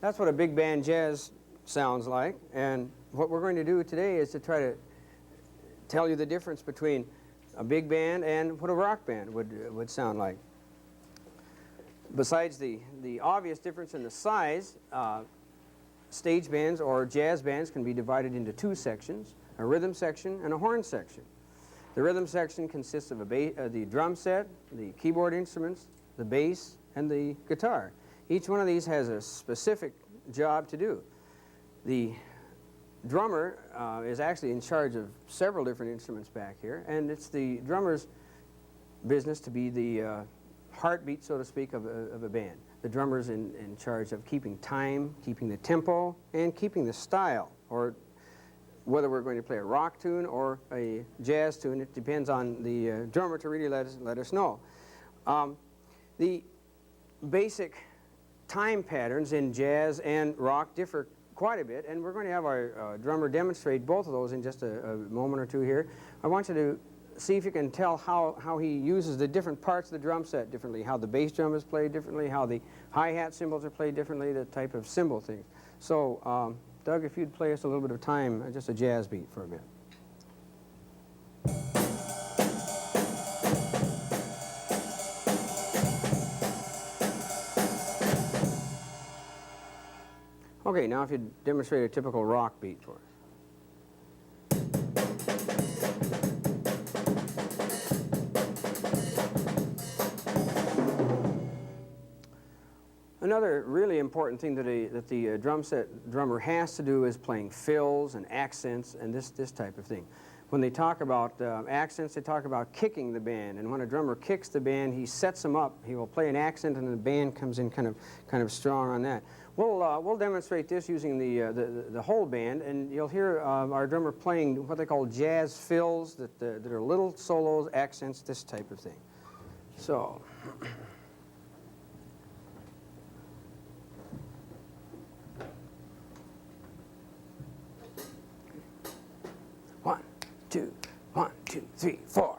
That's what a big band jazz sounds like, and what we're going to do today is to try to tell you the difference between a big band and what a rock band would sound like. Besides the obvious difference in the size, stage bands or jazz bands can be divided into two sections, a rhythm section and a horn section. The rhythm section consists of the drum set, the keyboard instruments, the bass, and the guitar. Each one of these has a specific job to do. The drummer is actually in charge of several different instruments back here, and it's the drummer's business to be the heartbeat, so to speak, of a band. The drummer's in charge of keeping time, keeping the tempo, and keeping the style, or whether we're going to play a rock tune or a jazz tune. It depends on the drummer to really let us know. The basic time patterns in jazz and rock differ quite a bit, and we're going to have our drummer demonstrate both of those in just a moment or two here. I want you to see if you can tell how he uses the different parts of the drum set differently, how the bass drum is played differently, how the hi-hat cymbals are played differently, the type of cymbal things. So, Doug, if you'd play us a little bit of time, just a jazz beat for a minute. Okay, now if you'd demonstrate a typical rock beat for us. Another really important thing that the drum set drummer has to do is playing fills and accents and this type of thing. When they talk about accents, they talk about kicking the band, and when a drummer kicks the band, he sets them up. He will play an accent, and the band comes in kind of strong on that. We'll demonstrate this using the whole band, and you'll hear our drummer playing what they call jazz fills that are little solos, accents, this type of thing. So. One, two, three, four.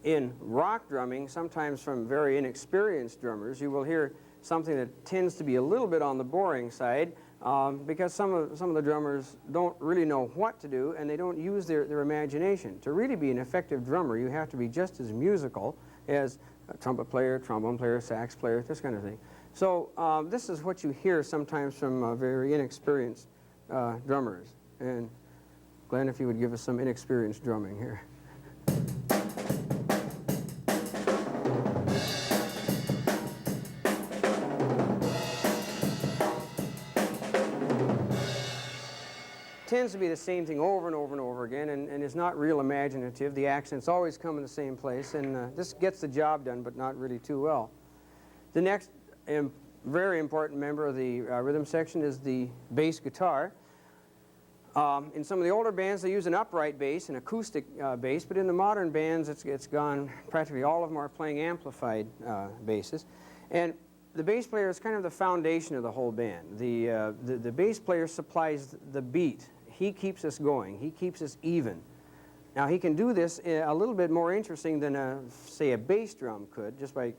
In rock drumming, sometimes from very inexperienced drummers, you will hear something that tends to be a little bit on the boring side, because some of the drummers don't really know what to do, and they don't use their imagination. To really be an effective drummer, you have to be just as musical as a trumpet player, trombone player, sax player, this kind of thing. So this is what you hear sometimes from very inexperienced drummers. And Glenn, if you would give us some inexperienced drumming here. Tends to be the same thing over and over and over again, and is not real imaginative. The accents always come in the same place, and this gets the job done, but not really too well. The next very important member of the rhythm section is the bass guitar. In some of the older bands, they use an upright bass, an acoustic bass, but in the modern bands, it's gone, practically all of them are playing amplified basses. And the bass player is kind of the foundation of the whole band. The bass player supplies the beat. He keeps us going. He keeps us even. Now, he can do this a little bit more interesting than, say, a bass drum could, just by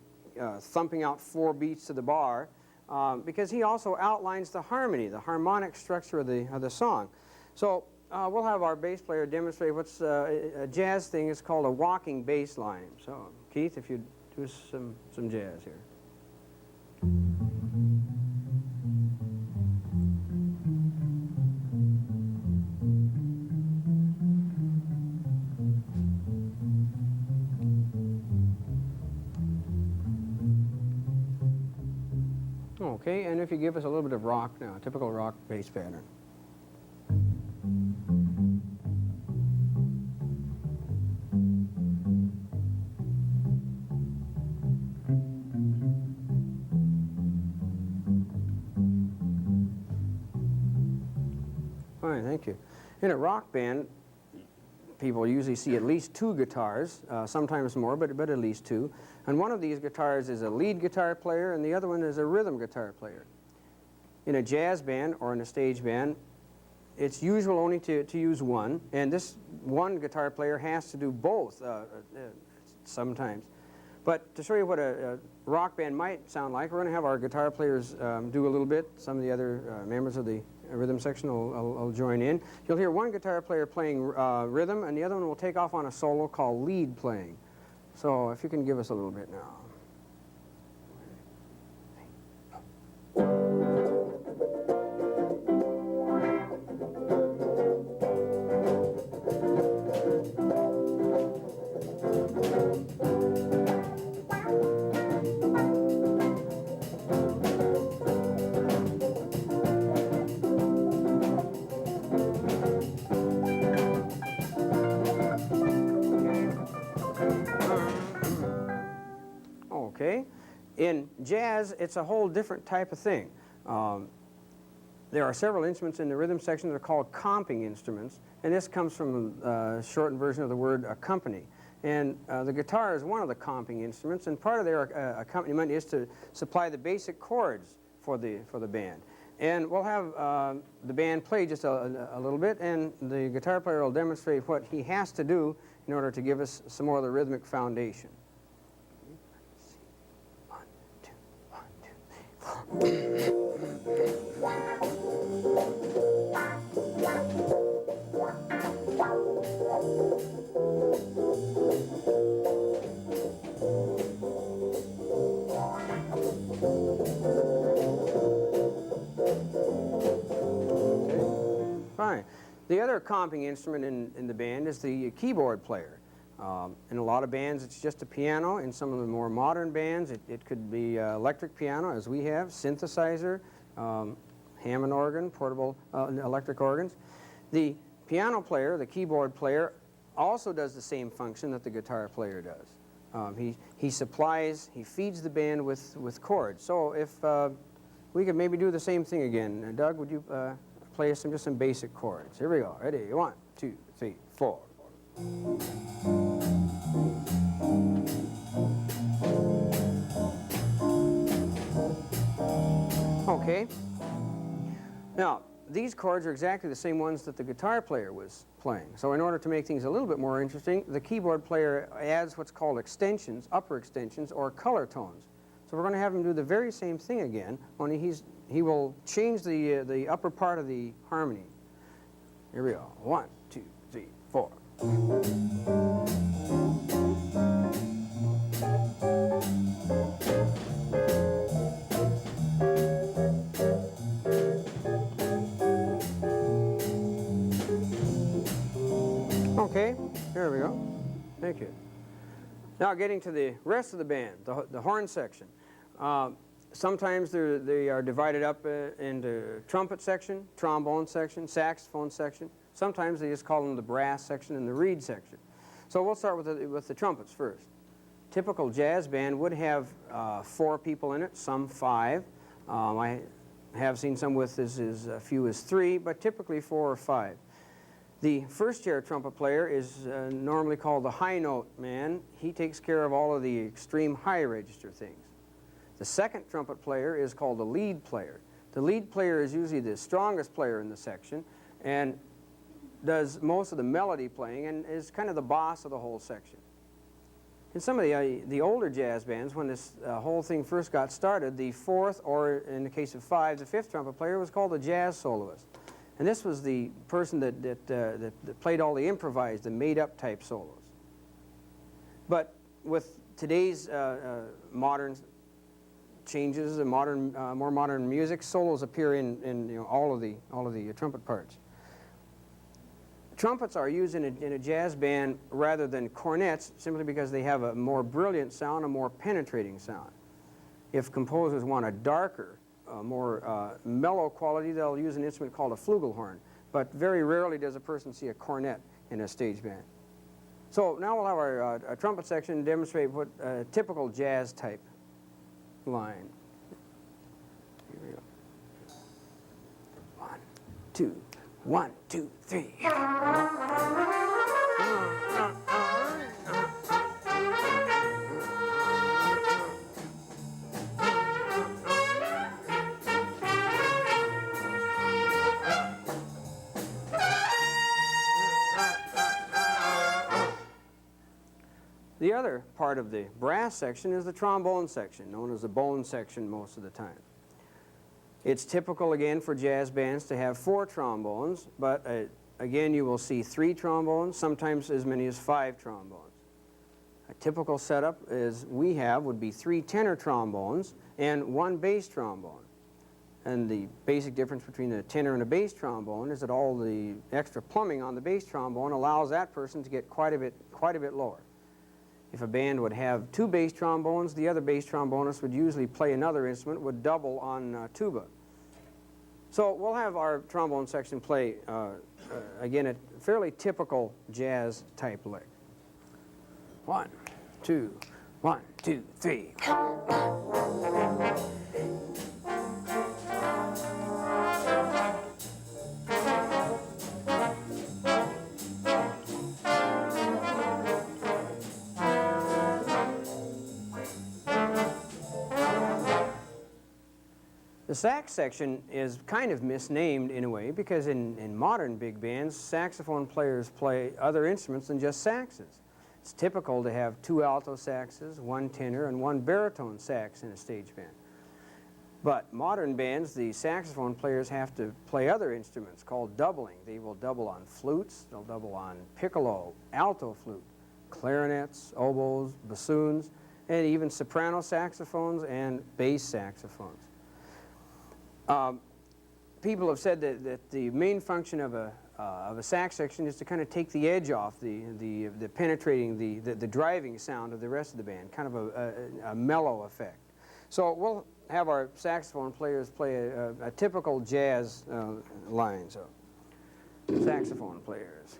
thumping out 4 beats to the bar, because he also outlines the harmony, the harmonic structure of the song. So we'll have our bass player demonstrate what's a jazz thing. It's called a walking bass line. So, Keith, if you'd do some jazz here. Okay, and if you give us a little bit of rock now, a typical rock bass pattern. Fine, thank you. In a rock band, people usually see at least 2 guitars, sometimes more, but at least 2. And one of these guitars is a lead guitar player, and the other one is a rhythm guitar player. in a jazz band or in a stage band, it's usual only to use one, and this one guitar player has to do both sometimes. But to show you what a rock band might sound like, we're going to have our guitar players do a little bit. Some of the other members of the rhythm section will join in. You'll hear one guitar player playing rhythm, and the other one will take off on a solo called lead playing. So if you can give us a little bit now. Okay. In jazz, it's a whole different type of thing. There are several instruments in the rhythm section that are called comping instruments, and this comes from a shortened version of the word accompany. And the guitar is one of the comping instruments, and part of their accompaniment is to supply the basic chords for the band. And we'll have the band play just a little bit, and the guitar player will demonstrate what he has to do in order to give us some more of the rhythmic foundation. Fine. The other comping instrument in the band is the keyboard player. In a lot of bands, it's just a piano. In some of the more modern bands, it could be electric piano, as we have, synthesizer, Hammond organ, portable electric organs. The piano player, the keyboard player, also does the same function that the guitar player does. He supplies, he feeds the band with chords. So if we could maybe do the same thing again. Doug, would you play us just some basic chords? Here we go. Ready? 1, 2, 3, 4. Okay. Now, these chords are exactly the same ones that the guitar player was playing. So in order to make things a little bit more interesting, the keyboard player adds what's called extensions, upper extensions, or color tones. So we're going to have him do the very same thing again, only he will change the upper part of the harmony. Here we go. 1, 2, 3, 4. Okay, there we go. Thank you. Now getting to the rest of the band, the horn section. Sometimes they are divided up into trumpet section, trombone section, saxophone section. Sometimes they just call them the brass section and the reed section. So we'll start with the trumpets first. Typical jazz band would have 4 people in it, some 5. I have seen some with as few as 3, but typically 4 or 5. The first chair trumpet player is normally called the high note man. He takes care of all of the extreme high register things. The second trumpet player is called the lead player. The lead player is usually the strongest player in the section and does most of the melody playing and is kind of the boss of the whole section. In some of the older jazz bands, when this whole thing first got started, the 4th, or in the case of 5, the 5th trumpet player was called the jazz soloist. And this was the person that played all the improvised, the made-up type solos. But with today's modern changes, more modern music, solos appear in all of the trumpet parts. Trumpets are used in a jazz band rather than cornets, simply because they have a more brilliant sound, a more penetrating sound. If composers want a darker, more mellow quality, they'll use an instrument called a flugelhorn. But very rarely does a person see a cornet in a stage band. So now we'll have our trumpet section demonstrate what a typical jazz type line. Here we go. 1, 2, 1, 2, 3. The other part of the brass section is the trombone section, known as the bone section most of the time. It's typical, again, for jazz bands to have 4 trombones, but again, you will see 3 trombones, sometimes as many as 5 trombones. A typical setup would be 3 tenor trombones and 1 bass trombone. And the basic difference between a tenor and a bass trombone is that all the extra plumbing on the bass trombone allows that person to get quite a bit lower. If a band would have 2 bass trombones, the other bass trombonist would usually play another instrument, would double on tuba. So we'll have our trombone section play, again, a fairly typical jazz type lick. 1, 2, 1, 2, 3. The sax section is kind of misnamed in a way because in modern big bands, saxophone players play other instruments than just saxes. It's typical to have 2 alto saxes, 1 tenor, and 1 baritone sax in a stage band. But modern bands, the saxophone players have to play other instruments called doubling. They will double on flutes, they'll double on piccolo, alto flute, clarinets, oboes, bassoons, and even soprano saxophones and bass saxophones. People have said that the main function of a sax section is to kind of take the edge off the penetrating, the driving sound of the rest of the band, kind of a mellow effect. So we'll have our saxophone players play a typical jazz line. So saxophone players.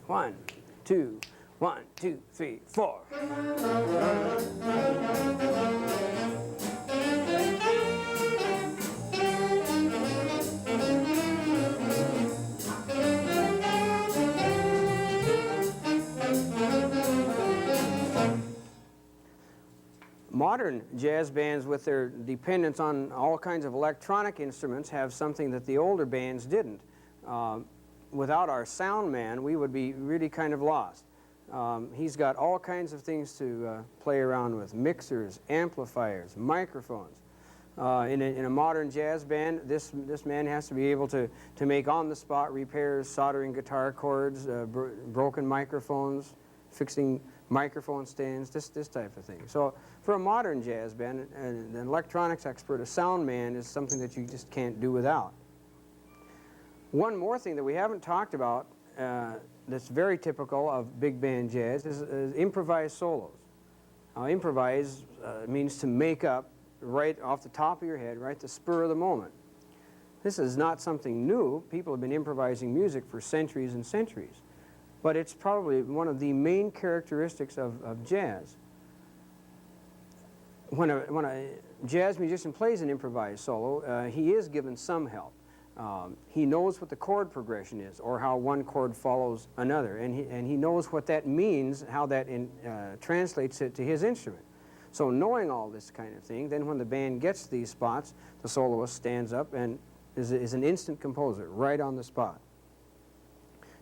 1, 2, 1, 2, 3, 4. Modern jazz bands, with their dependence on all kinds of electronic instruments, have something that the older bands didn't. Without our sound man, we would be really kind of lost. He's got all kinds of things to play around with: mixers, amplifiers, microphones. In a modern jazz band, this man has to be able to make on-the-spot repairs, soldering guitar cords, broken microphones, fixing microphone stands, this type of thing. So for a modern jazz band, an electronics expert, a sound man, is something that you just can't do without. One more thing that we haven't talked about that's very typical of big band jazz is improvised solos. Improvise means to make up right off the top of your head, right, the spur of the moment. This is not something new. People have been improvising music for centuries and centuries. But it's probably one of the main characteristics of jazz. When a jazz musician plays an improvised solo, he is given some help. He knows what the chord progression is, or how one chord follows another, and he knows what that means, how that translates it to his instrument. So knowing all this kind of thing, then when the band gets these spots, the soloist stands up and is an instant composer, right on the spot.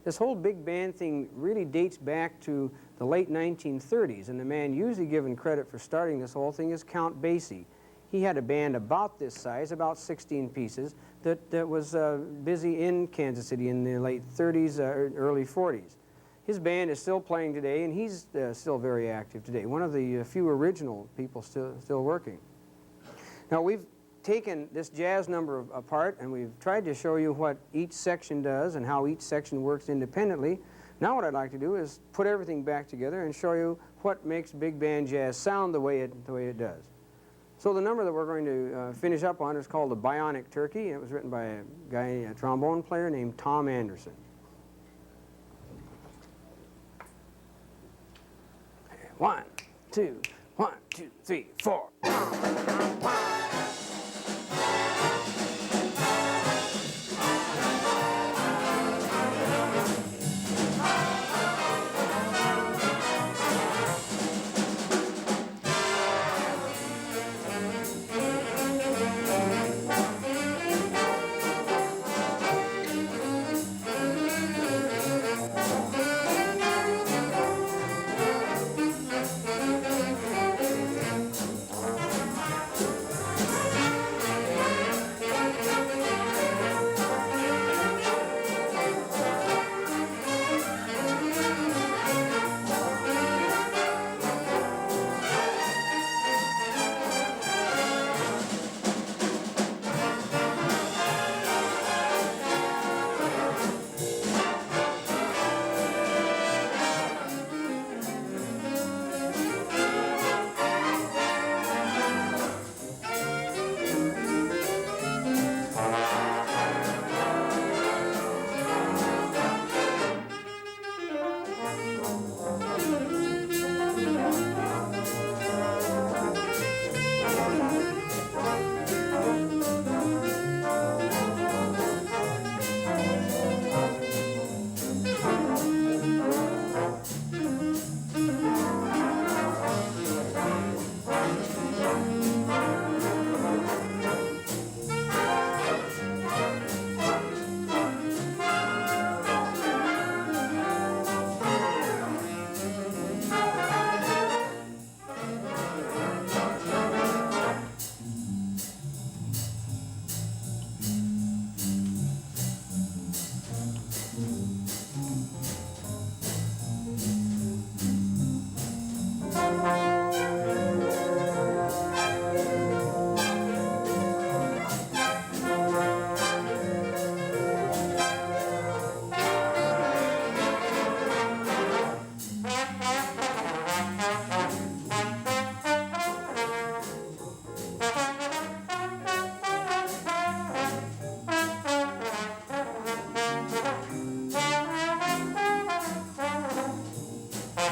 This whole big band thing really dates back to the late 1930s, and the man usually given credit for starting this whole thing is Count Basie. He had a band about this size, about 16 pieces, that was busy in Kansas City in the late 30s, early 40s. His band is still playing today, and he's still very active today. One of the few original people still working. Now, we've taken this jazz number apart, and we've tried to show you what each section does and how each section works independently. Now what I'd like to do is put everything back together and show you what makes big band jazz sound the way it does. So the number that we're going to finish up on is called the Bionic Turkey. It was written by a trombone player named Tom Anderson. 1, 2, 1, 2, 3, 4.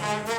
Thank you.